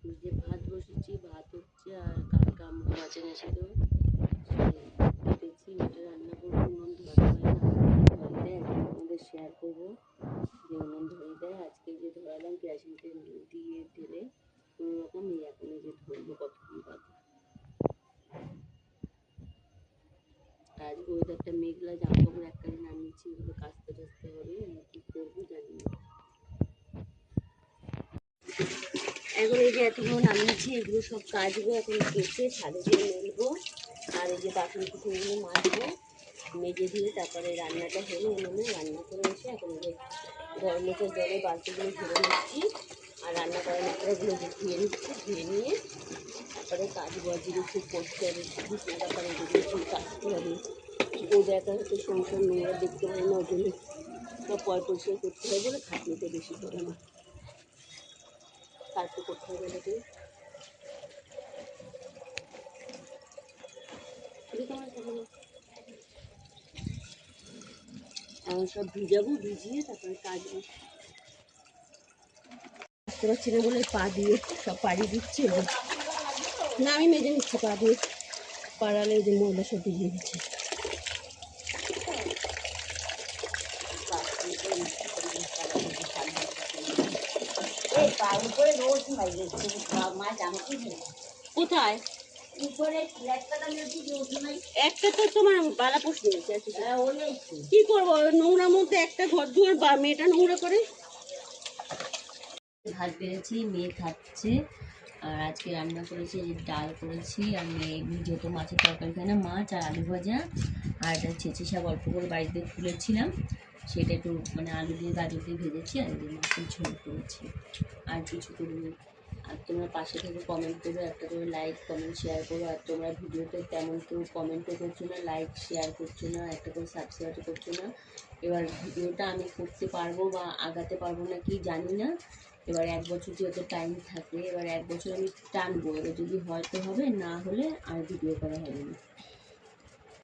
যে ভাত বসেছি, ভাত হচ্ছে, আর কালকে আমরা মাছ এনেছিল কেটেছি, ওটা রান্না করবো। উনুন ধরাতে হয় না, ধরে দেয়, আমাদের শেয়ার করবো যে উনুন ধরে দেয়। আজকে যে ধরালাম কেরাসিন তেল দিয়ে ঢেলে কোনো রকম, এখন এই যে ধরবো কতক্ষণ বাদ। আজ ওয়েদারটা মেঘলা, জামা কাপড় একবারে নামিয়েছি, এগুলো কাচতে টাচতে হবে, আমি কি করবো জানি না। এখন এই যে এতগুলো নামিয়েছি, এগুলো সব কাচবো, এখন কেটে ছাদে দিয়ে মেলবো, আর এই যে বাসন কুসনগুলো মাজবো, মেজে দিয়ে তারপরে রান্নাটা হলো, উনুনে রান্না করে এসে এখন এই যে গরম মেঘের জলে বালতিগুলো ধরে নিচ্ছি, আর রান্না করার মশলাগুলো ধুয়ে নিচ্ছি, ধুয়ে নিয়ে তারপরে কাজু বাজিগুলো খুব করতে হবে, বিছনা তারপরে এগুলো খুব কাটতে হবে। ওদের একটা হচ্ছে সংসার মেয়েরা দেখতে পারে না, ওই জন্য সব পরিষ্কার করতে হবে বলে খাটনিতে বেশি করে আমার। তারপর করতে হবে নাকি এখন সব ভিজাবো, ভিজিয়ে তারপরে কাচবো। বুঝতে পারছি না বলে পা দিয়ে সব পাড়ি দিচ্ছে, না আমি মেজে নিচ্ছি পা দিয়ে, পাড়ালে যে ময়লা সব ভিজিয়ে দিচ্ছে। কোথায় একটা তো তোমার বালা পোষ নিয়েছে, কি করবো নোংরার মধ্যে একটা ঘর দুয়ার বা মেয়েটা নোংরা করে। ভাত বেড়েছি, মেয়ে খাচ্ছে, আর আজকে রান্না করেছি ডাল করেছি, আর মেয়ে যেহেতু মাছের তরকারি খায় না, মাছ আর আলু ভাজা, আর একটা ছেঁচে শাক অল্প করে বাড়িতে তুলেছিলাম, সেটা একটু মানে আলু দিয়ে গাজর দিয়ে ভেজেছি, আর এই মাছের ঝোল করেছি, আর কিছু করিনি। আর তোমরা পাশে থেকে কমেন্ট করো, একটা করে লাইক কমেন্ট শেয়ার করো, আর তোমরা ভিডিওতে তেমন কেউ কমেন্টও করছো না, লাইক শেয়ার করছো না, একটা করে সাবস্ক্রাইব করছো না। এবার ভিডিওটা আমি করতে পারবো বা আগাতে পারবো না কি জানি না। এবার 1 বছর যেহেতু টাইম থাকবে, এবার 1 বছর আমি টানবো, এবার যদি হয়তো হবে, না হলে আর ভিডিও করা হবে না।